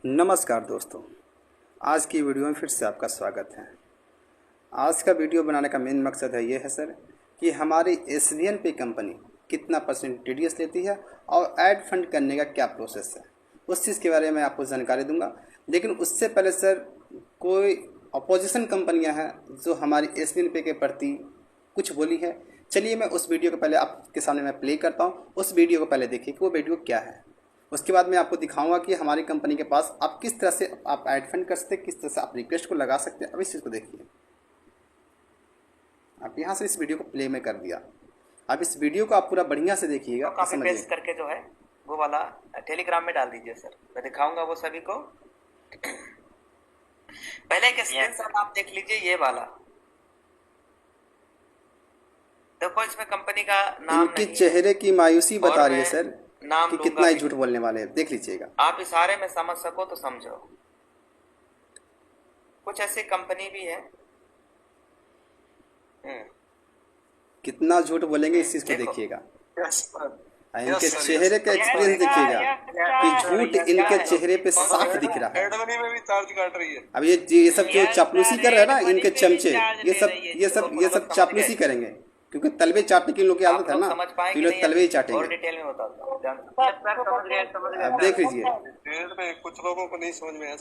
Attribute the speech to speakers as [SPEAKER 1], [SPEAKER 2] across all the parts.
[SPEAKER 1] नमस्कार दोस्तों, आज की वीडियो में फिर से आपका स्वागत है। आज का वीडियो बनाने का मेन मकसद है ये है सर कि हमारी एसवीएन पे कंपनी कितना परसेंट टीडीएस लेती है और ऐड फंड करने का क्या प्रोसेस है, उस चीज़ के बारे में आपको जानकारी दूंगा। लेकिन उससे पहले सर, कोई अपोजिशन कंपनियां हैं जो हमारी एसवीएन पे के प्रति कुछ बोली है। चलिए मैं उस वीडियो को पहले आपके सामने मैं प्ले करता हूँ। उस वीडियो को पहले देखिए कि वो वीडियो क्या है। उसके बाद मैं आपको दिखाऊंगा कि हमारी कंपनी के पास आप किस तरह से आप ऐड फंड कर सकते हैं, किस तरह से आप रिक्वेस्ट को लगा सकते हैं। अब इस चीज़ को देखिए। आप यहाँ से इस वीडियो को प्ले में कर दिया। अब इस वीडियो को आप पूरा बढ़िया से देखिएगा।
[SPEAKER 2] तो कॉपी पेस्ट करके जो है वो वाला टेलीग्राम में डाल दीजिए सर, मैं दिखाऊंगा वो सभी को। पहले एक स्क्रीनशॉट आप देख लीजिए, ये वाला देखो, इसमें कंपनी का नाम
[SPEAKER 1] इनकी
[SPEAKER 2] नहीं
[SPEAKER 1] चेहरे की मायूसी बता रही है सर
[SPEAKER 2] नाम
[SPEAKER 1] कि कितना ही झूठ बोलने वाले हैं। देख लीजिएगा,
[SPEAKER 2] आप इशारे में समझ सको तो समझो। कुछ ऐसी कंपनी भी है
[SPEAKER 1] कितना झूठ बोलेंगे इस चीज़ को देखिएगा। इनके चेहरे का एक्सपीरियंस देखिएगा कि झूठ इनके चेहरे पे साफ दिख रहा है।
[SPEAKER 3] एडमनी में भी चार्ज काट रही है।
[SPEAKER 1] अब ये सब जो चापलूसी कर रहे हैं ना, इनके चमचे, ये सब चापलूसी करेंगे क्योंकि तलवे चाटने की लोग की आदत है ना, तो लोग तलवे ही चाटेंगे।
[SPEAKER 2] डिटेल में बताता हूँ।
[SPEAKER 1] अब देख लीजिए,
[SPEAKER 3] कुछ लोगों को नहीं समझ में आया,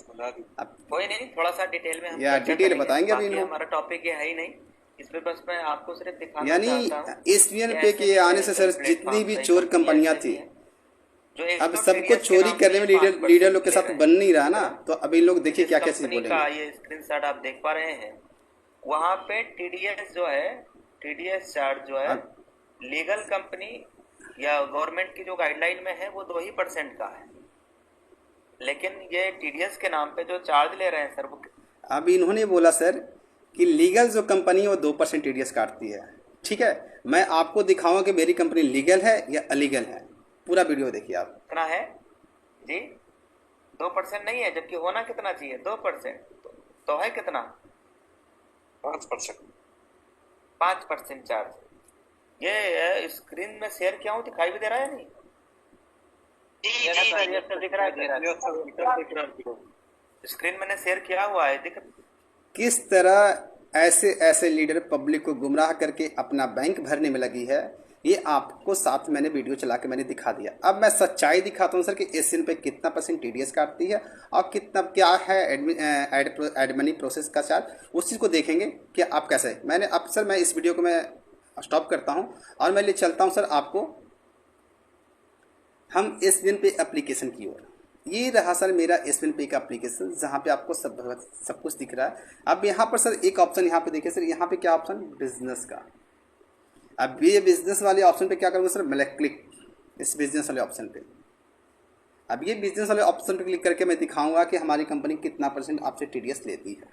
[SPEAKER 2] कोई नहीं, थोड़ा सा डिटेल में
[SPEAKER 1] या डिटेल बताएंगे अभी।
[SPEAKER 2] हमारा टॉपिक ये है ही नहीं, इसमें बस मैं आपको सिर्फ दिखाना
[SPEAKER 1] यानी एसवीएन पे के आने से सर जितनी भी चोर कंपनियां थी, अब सबको चोरी करने में लीडर लोग के साथ बन नहीं रहा ना, तो अभी लोग देखिए क्या क्या चीज बोलेंगे।
[SPEAKER 2] ये स्क्रीनशॉट आप देख पा रहे हैं, वहाँ पे टीडीएस जो है, टीडीएस चार्ज जो है लीगल कंपनी या गवर्नमेंट की जो गाइडलाइन में है वो 2% का है, लेकिन ये टीडीएस के नाम पे जो चार्ज ले रहे हैं सर वो।
[SPEAKER 1] अब इन्होंने बोला सर कि लीगल जो कंपनी है वो 2% टीडीएस काटती है। ठीक है, मैं आपको दिखाऊंगा कि मेरी कंपनी लीगल है या अलीगल है। पूरा वीडियो देखिए आप।
[SPEAKER 2] कितना है जी? 2% नहीं है, जबकि होना कितना चाहिए? 2%। तो है कितना?
[SPEAKER 3] 5%।
[SPEAKER 2] 5% चार्ज। ये स्क्रीन में शेयर किया हूँ, दिखाई भी दे रहा है नहीं? दिख रहा है, स्क्रीन मैंने शेयर किया हुआ है, दिख।
[SPEAKER 1] किस तरह ऐसे लीडर पब्लिक को गुमराह करके अपना बैंक भरने में लगी है, ये आपको साथ मैंने वीडियो चला के मैंने दिखा दिया। अब मैं सच्चाई दिखाता हूँ सर कि एसवीएन पे कितना % टीडीएस काटती है और कितना क्या है एड मनी प्रोसेस का चार्ज। उस चीज़ को देखेंगे कि आप कैसे। मैंने अब सर मैं इस वीडियो को मैं स्टॉप करता हूँ और मैं ले चलता हूँ सर आपको हम एसवीएन पे एप्लीकेशन की ओर। ये रहा सर मेरा एसवीएन पे का एप्लीकेशन, जहाँ पे आपको सब कुछ दिख रहा है। अब यहाँ पर सर एक ऑप्शन यहाँ पे देखिए सर, यहाँ पे क्या ऑप्शन, बिजनेस का। अब ये बिजनेस वाले ऑप्शन पे क्या करूँगा सर, मैं क्लिक इस बिजनेस वाले ऑप्शन पे। अब ये बिजनेस वाले ऑप्शन पे क्लिक करके मैं दिखाऊंगा कि हमारी कंपनी कितना % आपसे टीडीएस लेती है।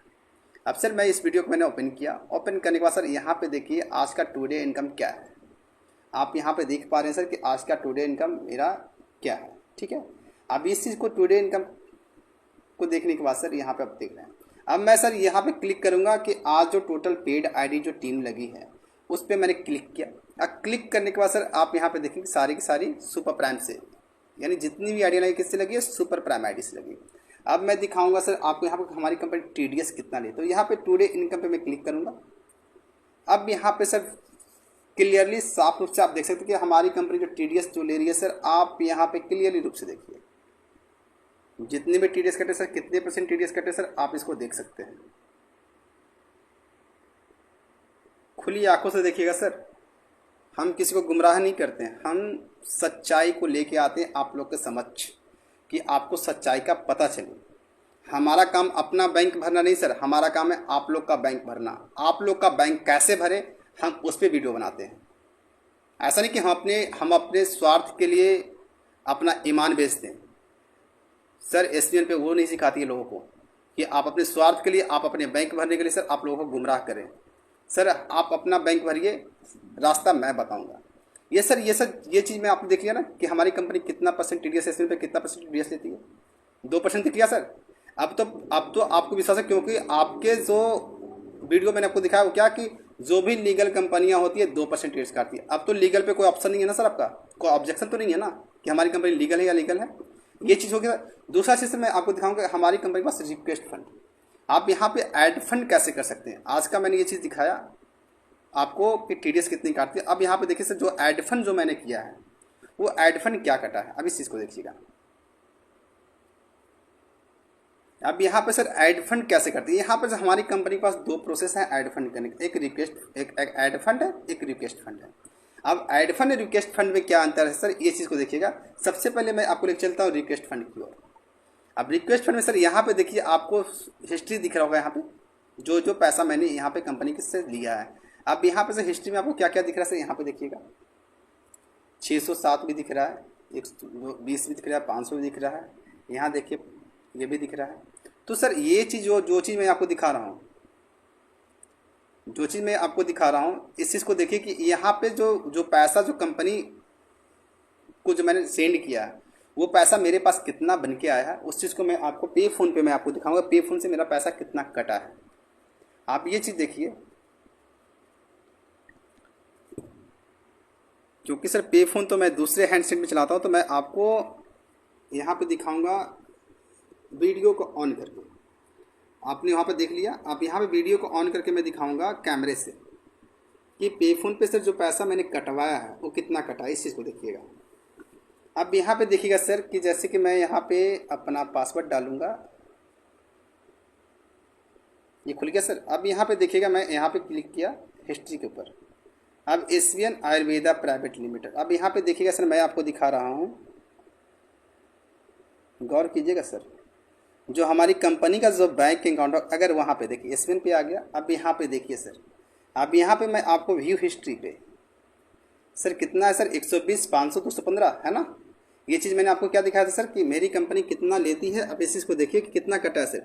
[SPEAKER 1] अब सर मैं इस वीडियो को मैंने ओपन किया। ओपन करने के बाद सर यहाँ पे देखिए आज का टुडे इनकम क्या है। आप यहाँ पे देख पा रहे हैं सर कि आज का टुडे इनकम मेरा क्या है। ठीक है, अब इस चीज़ को टुडे इनकम को देखने के बाद सर यहाँ पे आप देख रहे हैं। अब मैं सर यहाँ पे क्लिक करूँगा कि आज जो टोटल पेड आईडी जो टीम लगी है उस पर मैंने क्लिक किया। अब क्लिक करने के बाद सर आप यहाँ पे देखेंगे सारी की सारी सुपर प्राइम से, यानी जितनी भी आईडी लगी किससे लगी है, सुपर प्राइम आईडी से लगी। अब मैं दिखाऊंगा सर आपको यहाँ पर हमारी कंपनी टीडीएस कितना ले। तो यहाँ पे टुडे इनकम पे मैं क्लिक करूँगा। अब यहाँ पे सर क्लियरली साफ रूप से आप देख सकते हैं कि हमारी कंपनी जो टीडीएस जो ले रही है सर, आप यहाँ पे क्लियरली रूप से देखिए जितने भी टीडीएस कटे सर, कितने % टीडीएस कटे सर, आप इसको देख सकते हैं। खुली आंखों से देखिएगा सर, हम किसी को गुमराह नहीं करते हैं, हम सच्चाई को लेके आते हैं आप लोग के समक्ष कि आपको सच्चाई का पता चले। हमारा काम अपना बैंक भरना नहीं सर, हमारा काम है आप लोग का बैंक भरना। आप लोग का बैंक कैसे भरे हम उस पर वीडियो बनाते हैं। ऐसा नहीं कि हम अपने स्वार्थ के लिए अपना ईमान बेच दें सर। एसवीएन पे वो नहीं सिखाती है लोगों को कि आप अपने स्वार्थ के लिए, आप अपने बैंक भरने के लिए सर आप लोगों को गुमराह करें। सर आप अपना बैंक भरिए, रास्ता मैं बताऊंगा। ये चीज़ मैं आपको देख लिया ना कि हमारी कंपनी कितना % टीडीएस, एसवीएन पे कितना % टीडीएस लेती है। 2% दिख लिया सर। अब तो आपको विश्वास है, क्योंकि आपके जो वीडियो मैंने आपको दिखाया वो क्या कि जो भी लीगल कंपनियां होती है 2% टीडीएस काटती है। अब तो लीगल पे कोई ऑप्शन नहीं है ना सर, आपका कोई ऑब्जेक्शन तो नहीं है ना कि हमारी कंपनी लीगल है या लीगल है। ये चीज़ हो गया। दूसरा चीज़ मैं आपको दिखाऊंगा हमारी कंपनी के पास रिक्वेस्ट फंड, आप यहाँ पे ऐड फंड कैसे कर सकते हैं। आज का मैंने ये चीज़ दिखाया आपको कि टीडीएस कितनी काटती है। अब यहाँ पे देखिए सर, जो ऐड फंड जो मैंने किया है वो ऐड फंड क्या कटा है, अब इस चीज़ को देखिएगा। अब यहाँ पे सर ऐड फंड कैसे करते हैं, यहाँ पे हमारी कंपनी के पास दो प्रोसेस है ऐड फंड करने के, एक रिक्वेस्ट एक ऐड फंड है, एक रिक्वेस्ट फंड है। अब ऐड फंड रिक्वेस्ट फंड में क्या अंतर है सर, ये चीज़ को देखिएगा। सबसे पहले मैं आपको लेकर चलता हूँ रिक्वेस्ट फंड की ओर। अब रिक्वेस्ट फंड में सर यहाँ पे देखिए आपको हिस्ट्री दिख रहा होगा, यहाँ पे जो पैसा मैंने यहाँ पे कंपनी से लिया है। अब यहाँ पे सर हिस्ट्री में आपको क्या क्या दिख रहा है सर, यहाँ पे देखिएगा 607 भी दिख रहा है, 120 भी दिख रहा है, 500 भी दिख रहा है, यहाँ देखिए ये भी दिख रहा है। तो सर ये चीज़ जो चीज़ मैं आपको दिखा रहा हूँ, इस चीज़ को देखिए कि यहाँ पे जो पैसा जो कंपनी को जो मैंने सेंड किया है वो पैसा मेरे पास कितना बन के आया है, उस चीज़ को मैं आपको पे फोन पे मैं आपको दिखाऊंगा, पे फोन से मेरा पैसा कितना कटा है। आप ये चीज़ देखिए, क्योंकि सर पे फोन तो मैं दूसरे हैंडसेट में चलाता हूँ, तो मैं आपको यहाँ पे दिखाऊंगा वीडियो को ऑन करके। आपने वहाँ पे देख लिया, आप यहाँ पे वीडियो को ऑन करके मैं दिखाऊंगा कैमरे से कि पे फोन पे सर जो पैसा मैंने कटवाया है वो कितना कटा है, इस चीज़ को देखिएगा। अब यहाँ पे देखिएगा सर कि जैसे कि मैं यहाँ पे अपना पासवर्ड डालूंगा, ये खुल गया सर। अब यहाँ पे देखिएगा, मैं यहाँ पे क्लिक किया हिस्ट्री के ऊपर, अब एसवीएन आयुर्वेदा प्राइवेट लिमिटेड। अब यहाँ पे देखिएगा सर, मैं आपको दिखा रहा हूँ, गौर कीजिएगा सर, जो हमारी कंपनी का जो बैंक अकाउंट, अगर वहाँ पे देखिए एसवीएन पे आ गया। अब यहाँ पे देखिए सर, अब यहाँ पे मैं आपको व्यू हिस्ट्री पे सर कितना है सर, 120, 500, 215 है ना। ये चीज़ मैंने आपको क्या दिखाया था सर कि मेरी कंपनी कितना लेती है। अब इस चीज़ को देखिए कि कितना कटा है सर,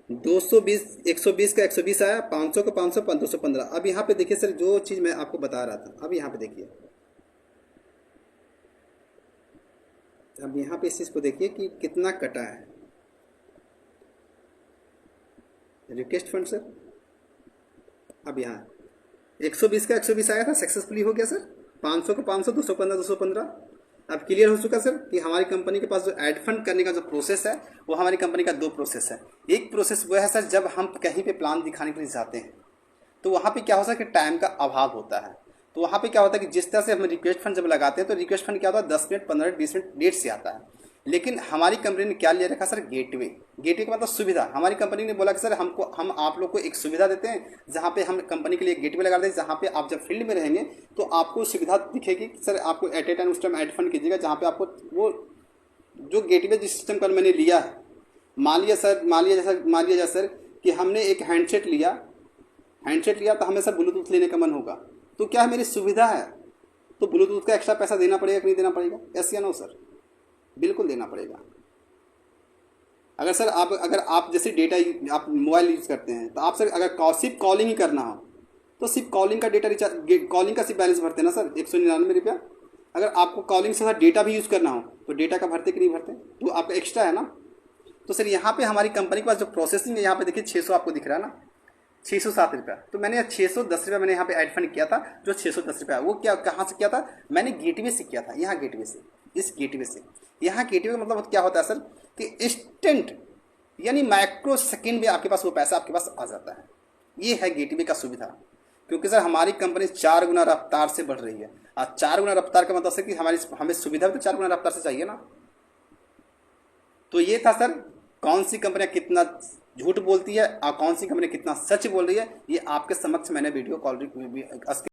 [SPEAKER 1] 220, 120 का 120 आया, 500 का 500, 215। अब यहाँ पे देखिए सर जो चीज़ मैं आपको बता रहा था, अब यहाँ पे देखिए, अब यहाँ पे इस चीज़ को देखिए कि कितना कटा है रिक्वेस्ट फंड सर। अब यहाँ 120 का 120 आया था, सक्सेसफुली हो गया सर। 500 का 500, 215, 215। अब क्लियर हो चुका सर कि हमारी कंपनी के पास जो ऐड फंड करने का जो प्रोसेस है वो हमारी कंपनी का दो प्रोसेस है। एक प्रोसेस वो है सर, जब हम कहीं पे प्लान दिखाने के लिए जाते हैं तो वहाँ पे क्या होता है कि टाइम का अभाव होता है। तो वहाँ पे क्या होता है कि जिस तरह से हम रिक्वेस्ट फंड जब लगाते हैं तो रिक्वेस्ट फंड क्या होता है 10 मिनट, 15 मिनट, 20 मिनट लेट से आता है। लेकिन हमारी कंपनी ने क्या ले रखा सर, गेटवे। गेटवे का मतलब सुविधा। हमारी कंपनी ने बोला कि सर हम आप लोग को एक सुविधा देते हैं जहाँ पे हम कंपनी के लिए गेटवे लगा देते हैं, जहाँ पे आप जब फील्ड में रहेंगे तो आपको सुविधा दिखेगी सर, आपको एट ए टाइम उस टाइम ऐड फंड कीजिएगा, जहाँ पे आपको वो जो गेटवे जिस सिस्टम का मैंने लिया है, मान लिया जाए सर कि हमने एक हैंडसेट लिया तो हमें सर ब्लूटूथ लेने का मन होगा, तो क्या मेरी सुविधा है तो ब्लूटूथ का एक्स्ट्रा पैसा देना पड़ेगा कि नहीं देना पड़ेगा, यस या नो सर? बिल्कुल देना पड़ेगा। अगर आप जैसे डेटा आप मोबाइल यूज़ करते हैं तो आप सर अगर सिर्फ कॉलिंग ही करना हो तो सिर्फ कॉलिंग का डेटा रिचार्ज, कॉलिंग का सिर्फ बैलेंस भरते हैं ना सर, 199 रुपया। अगर आपको कॉलिंग से साथ डेटा भी यूज़ करना हो तो डेटा का भरते कि नहीं भरते, तो आपका एक्स्ट्रा है ना। तो सर यहाँ पे हमारी कंपनी के पास जो प्रोसेसिंग है, यहाँ पे देखिए 600 आपको दिख रहा है ना, 607 रुपया। तो मैंने 610 रुपया मैंने यहाँ पे ऐड फंड किया था, जो 610 रुपया वो क्या कहाँ से किया था, मैंने गेटवे से किया था। यहाँ गेटवे से, इस गेटवे से, यहाँ गेटवे का मतलब क्या होता है सर कि इंस्टेंट यानी माइक्रो सेकेंड में आपके पास वो पैसा आपके पास आ जाता है। ये है गेटवे का सुविधा। क्योंकि सर हमारी कंपनी 4 गुना रफ्तार से बढ़ रही है, और 4 गुना रफ्तार का मतलब सर कि हमें सुविधा भी तो 4 गुना रफ्तार से चाहिए ना। तो ये था सर कौन सी कंपनियां कितना झूठ बोलती है और कौन सी कंपनी कितना सच बोल रही है, ये आपके समक्ष मैंने वीडियो कॉल